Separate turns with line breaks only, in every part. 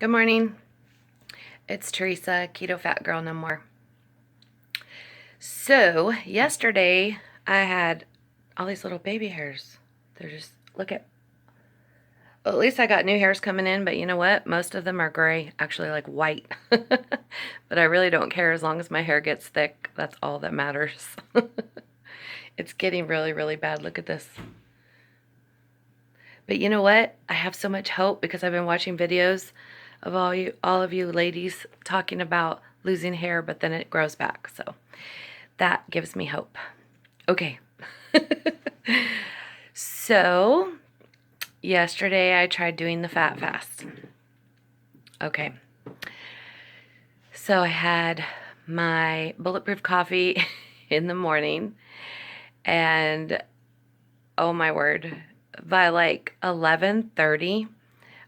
Good morning. It's Theresa, Ketofatgurlnomore. So, yesterday I had all these little baby hairs. They're just, well, at least I got new hairs coming in, but you know what? Most of them are gray, actually like white. But I really don't care as long as my hair gets thick. That's all that matters. It's getting really, really bad. Look at this. But you know what? I have so much hope because I've been watching videos of all of you ladies talking about losing hair, but then it grows back. So that gives me hope. Okay. So yesterday I tried doing the fat fast. Okay. So I had my bulletproof coffee in the morning, and oh my word, by like 11:30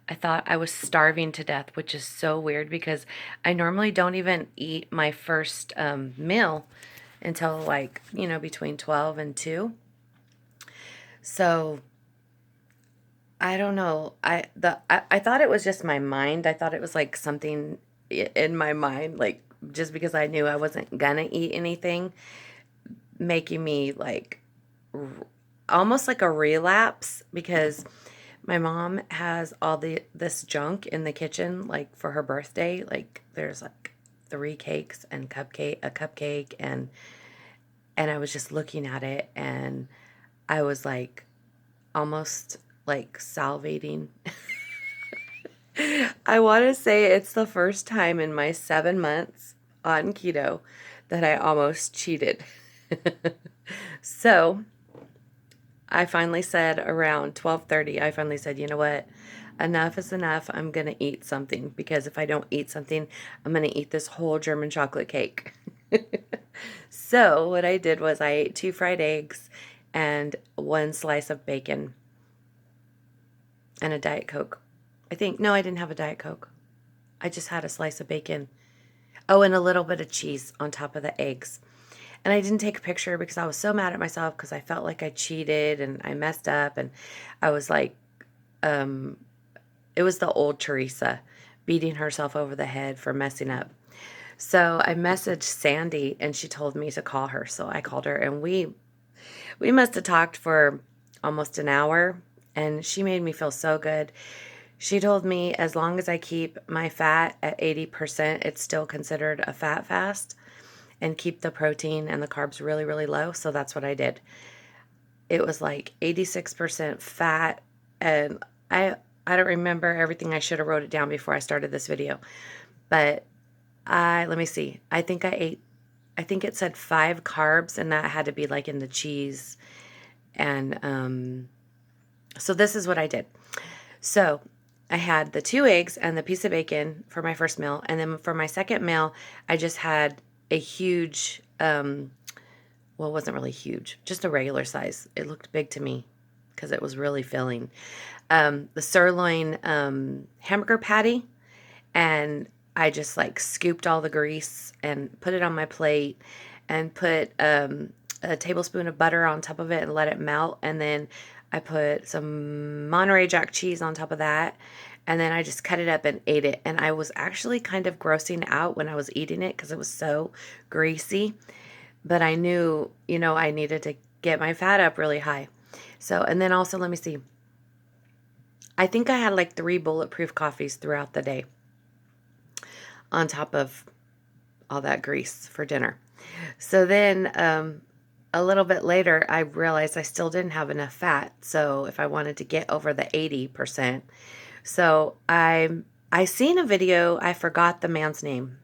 I thought I was starving to death, which is so weird because I normally don't even eat my first meal until like, between 12 and 2. So I don't know. I thought it was just my mind. I thought it was like something in my mind, like just because I knew I wasn't gonna eat anything, making me like almost like a relapse because my mom has all this junk in the kitchen, like for her birthday. Like there's like 3 cakes and a cupcake, and I was just looking at it, and I was like almost like salivating. I want to say it's the first time in my 7 months on keto that I almost cheated. So I finally said around 12:30, I finally said, you know what? Enough is enough. I'm going to eat something, because if I don't eat something, I'm going to eat this whole German chocolate cake. So what I did was I ate 2 fried eggs and 1 slice of bacon and a Diet Coke. No, I didn't have a Diet Coke. I just had a slice of bacon. Oh, and a little bit of cheese on top of the eggs. And I didn't take a picture because I was so mad at myself because I felt like I cheated and I messed up. And I was like, it was the old Theresa beating herself over the head for messing up. So I messaged Sandy and she told me to call her. So I called her, and we must have talked for almost an hour, and she made me feel so good. She told me as long as I keep my fat at 80%, it's still considered a fat fast, and keep the protein and the carbs really, really low. So that's what I did. It was like 86% fat, and I don't remember everything. I should have wrote it down before I started this video. But let me see. I think it said 5 carbs, and that had to be like in the cheese. And so this is what I did. So I had the 2 eggs and the piece of bacon for my first meal. And then for my second meal, I just had a huge, well, it wasn't really huge, just a regular size. It looked big to me because it was really filling. The sirloin hamburger patty, and I just like scooped all the grease and put it on my plate, and put a tablespoon of butter on top of it and let it melt. And then I put some Monterey Jack cheese on top of that. And then I just cut it up and ate it. And I was actually kind of grossing out when I was eating it because it was so greasy. But I knew, I needed to get my fat up really high. So, and then also, let me see. I think I had like 3 bulletproof coffees throughout the day on top of all that grease for dinner. So then a little bit later, I realized I still didn't have enough fat. So if I wanted to get over the 80%, so I seen a video. I forgot the man's name,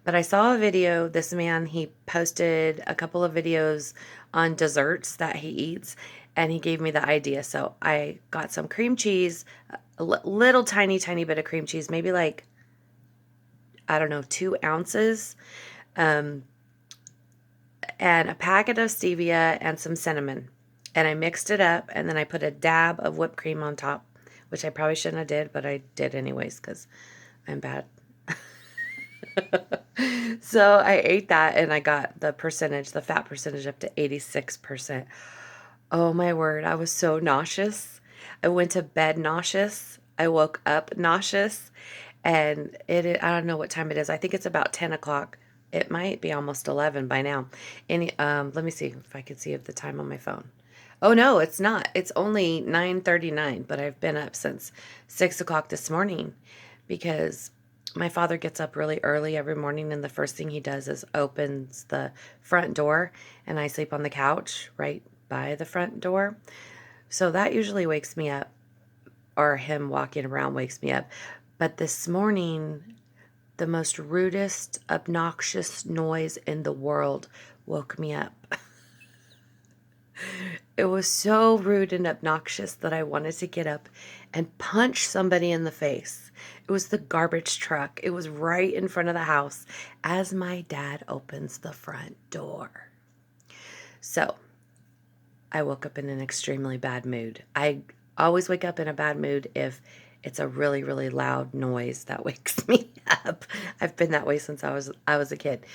but I saw a video. This man, he posted a couple of videos on desserts that he eats, and he gave me the idea. So I got some cream cheese, a little tiny bit of cream cheese, maybe like, I don't know, 2 ounces, and a packet of stevia and some cinnamon. And I mixed it up, and then I put a dab of whipped cream on top, which I probably shouldn't have did, but I did anyways because I'm bad. So I ate that, and I got the fat percentage up to 86%. Oh my word, I was so nauseous. I went to bed nauseous. I woke up nauseous. And I don't know what time it is. I think it's about 10 o'clock. It might be almost 11 by now. Let me see if I can see the time on my phone. Oh no, it's not. It's only 9:39, but I've been up since 6 o'clock this morning because my father gets up really early every morning, and the first thing he does is opens the front door, and I sleep on the couch right by the front door. So that usually wakes me up, or him walking around wakes me up. But this morning, the most rudest, obnoxious noise in the world woke me up. It was so rude and obnoxious that I wanted to get up and punch somebody in the face. It was the garbage truck. It was right in front of the house as my dad opens the front door. So I woke up in an extremely bad mood. I always wake up in a bad mood if it's a really, really loud noise that wakes me up. I've been that way since I was a kid.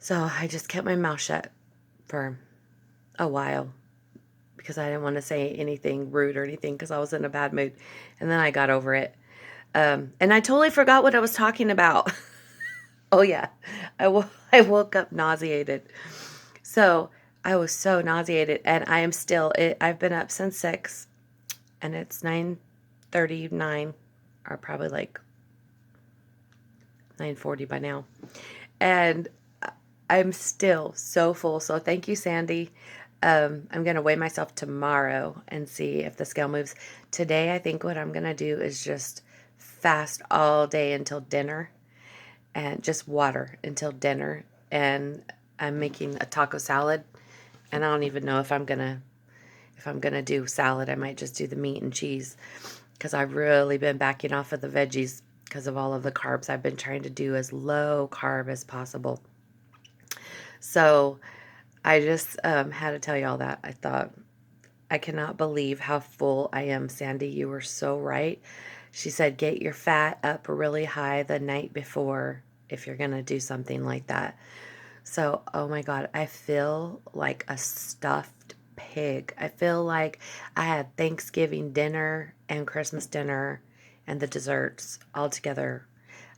So I just kept my mouth shut for a while because I didn't want to say anything rude or anything because I was in a bad mood. And then I got over it. And I totally forgot what I was talking about. Oh, yeah. I woke up nauseated. So I was so nauseated, and I am still, I've been up since 6, and it's 9:39, or probably like 9:40 by now. And I'm still so full. So thank you, Sandy. I'm going to weigh myself tomorrow and see if the scale moves. Today, I think what I'm going to do is just fast all day until dinner, and just water until dinner. And I'm making a taco salad, and I don't even know if I'm going to do salad. I might just do the meat and cheese because I've really been backing off of the veggies because of all of the carbs. I've been trying to do as low carb as possible. So I just had to tell you all that. I thought, I cannot believe how full I am, Sandy. You were so right. She said, get your fat up really high the night before if you're going to do something like that. So, oh my God, I feel like a stuffed pig. I feel like I had Thanksgiving dinner and Christmas dinner and the desserts all together.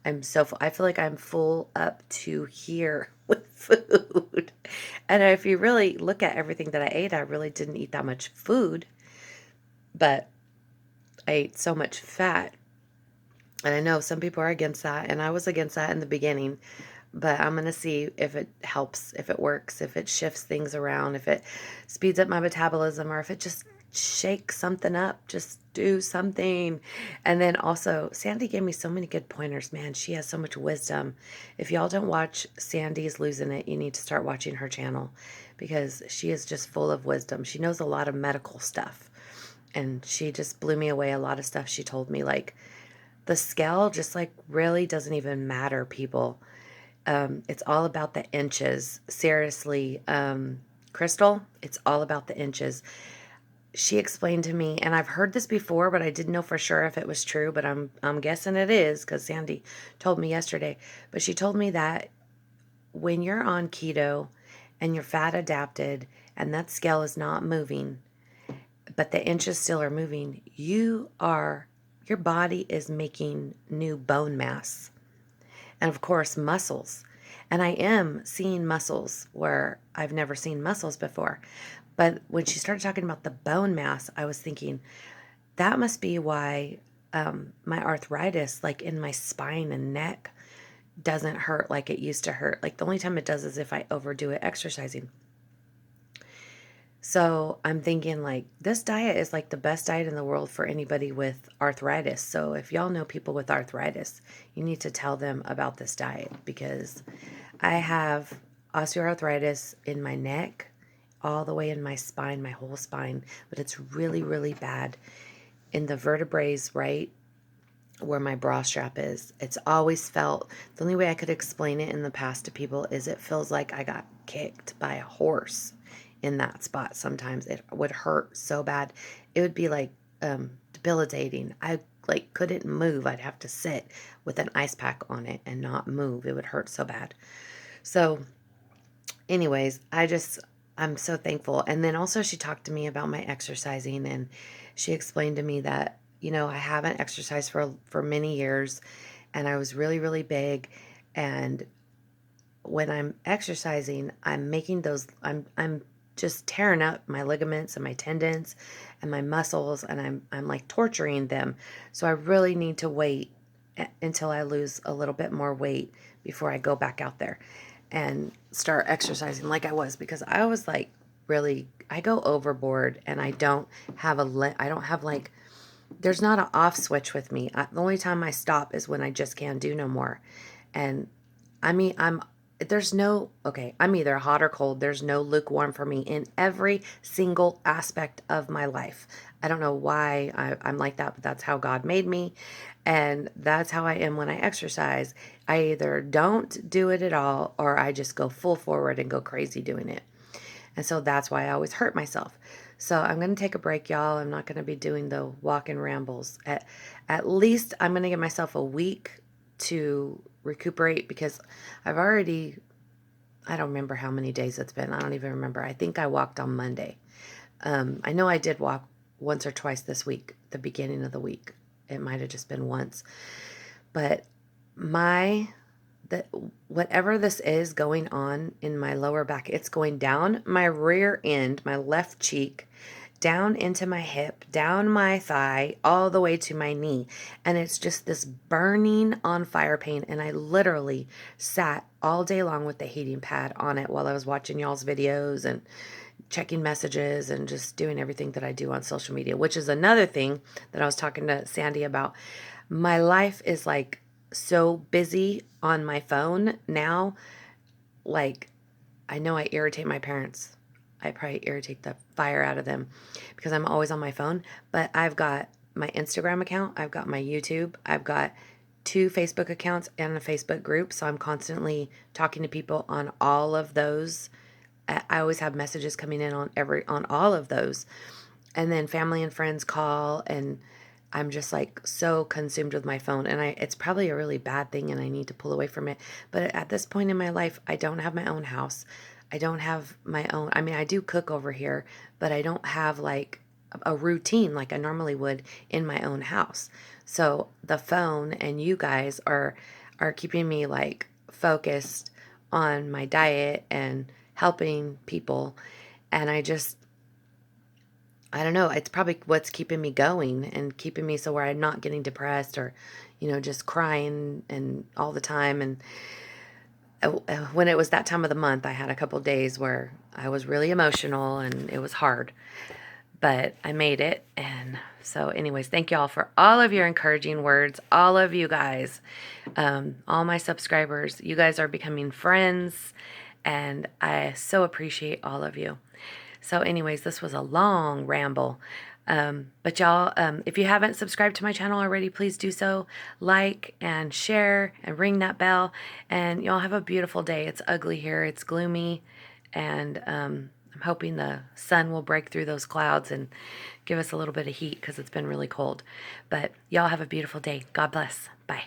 I'm so full. I feel like I'm full up to here with food. And if you really look at everything that I ate, I really didn't eat that much food, but I ate so much fat. And I know some people are against that, and I was against that in the beginning, but I'm going to see if it helps, if it works, if it shifts things around, if it speeds up my metabolism, or if it just shakes something up. Just do something. And then also, Sandy gave me so many good pointers. Man, she has so much wisdom. If y'all don't watch Sandy's Losing It, you need to start watching her channel because she is just full of wisdom. She knows a lot of medical stuff, and she just blew me away. A lot of stuff she told me, like the scale just like really doesn't even matter, people. It's all about the inches. Seriously, Crystal, it's all about the inches. She explained to me, and I've heard this before, but I didn't know for sure if it was true, but I'm guessing it is because Sandy told me yesterday. But she told me that when you're on keto and you're fat adapted and that scale is not moving, but the inches still are moving, your body is making new bone mass. And of course, muscles. And I am seeing muscles where I've never seen muscles before. But when she started talking about the bone mass, I was thinking that must be why my arthritis, like in my spine and neck, doesn't hurt like it used to hurt. Like the only time it does is if I overdo it exercising. So I'm thinking like this diet is like the best diet in the world for anybody with arthritis. So if y'all know people with arthritis, you need to tell them about this diet because I have osteoarthritis in my neck, all the way in my spine, my whole spine, but it's really, really bad in the vertebrae, right where my bra strap is. It's always felt, the only way I could explain it in the past to people is it feels like I got kicked by a horse in that spot. Sometimes it would hurt so bad. It would be like debilitating. I like couldn't move. I'd have to sit with an ice pack on it and not move. It would hurt so bad. So anyways, I'm so thankful. And then also she talked to me about my exercising, and she explained to me that you know, I haven't exercised for many years, and I was really, really big. And when I'm exercising, I'm making those, I'm just tearing up my ligaments and my tendons and my muscles, and I'm like torturing them. So I really need to wait until I lose a little bit more weight before I go back out there and start exercising like I was, because I was like really, I go overboard, and I don't have I don't have like, there's not an off switch with me. The only time I stop is when I just can't do no more. And I mean, there's no, okay, I'm either hot or cold. There's no lukewarm for me in every single aspect of my life. I don't know why I'm like that, but that's how God made me. And that's how I am when I exercise. I either don't do it at all, or I just go full forward and go crazy doing it. And so that's why I always hurt myself. So I'm going to take a break, y'all. I'm not going to be doing the walk and rambles. At least I'm going to give myself a week to recuperate, because I've already, I don't remember how many days it's been. I don't even remember. I think I walked on Monday. I know I did walk once or twice this week, the beginning of the week. It might have just been once. But my that whatever this is going on in my lower back, it's going down my rear end, my left cheek, down into my hip, down my thigh, all the way to my knee. And it's just this burning on fire pain. And I literally sat all day long with the heating pad on it while I was watching y'all's videos and checking messages and just doing everything that I do on social media, which is another thing that I was talking to Sandy about. My life is like so busy on my phone now. Like, I know I irritate my parents. I probably irritate the fire out of them because I'm always on my phone. But I've got my Instagram account, I've got my YouTube, I've got 2 Facebook accounts and a Facebook group. So I'm constantly talking to people on all of those. I always have messages coming in on all of those. And then family and friends call, and I'm just like so consumed with my phone, and it's probably a really bad thing, and I need to pull away from it. But at this point in my life, I don't have my own house. I don't have my own, I mean, I do cook over here, but I don't have like a routine like I normally would in my own house. So the phone and you guys are keeping me like focused on my diet and helping people. And I don't know, it's probably what's keeping me going and keeping me so where I'm not getting depressed or, just crying and all the time. And when it was that time of the month, I had a couple days where I was really emotional and it was hard, but I made it. And so anyways, thank you all for all of your encouraging words. All of you guys, all my subscribers, you guys are becoming friends, and I so appreciate all of you. So anyways, this was a long ramble. But y'all, if you haven't subscribed to my channel already, please do so. Like and share and ring that bell. And y'all have a beautiful day. It's ugly here. It's gloomy. And I'm hoping the sun will break through those clouds and give us a little bit of heat, because it's been really cold. But y'all have a beautiful day. God bless. Bye.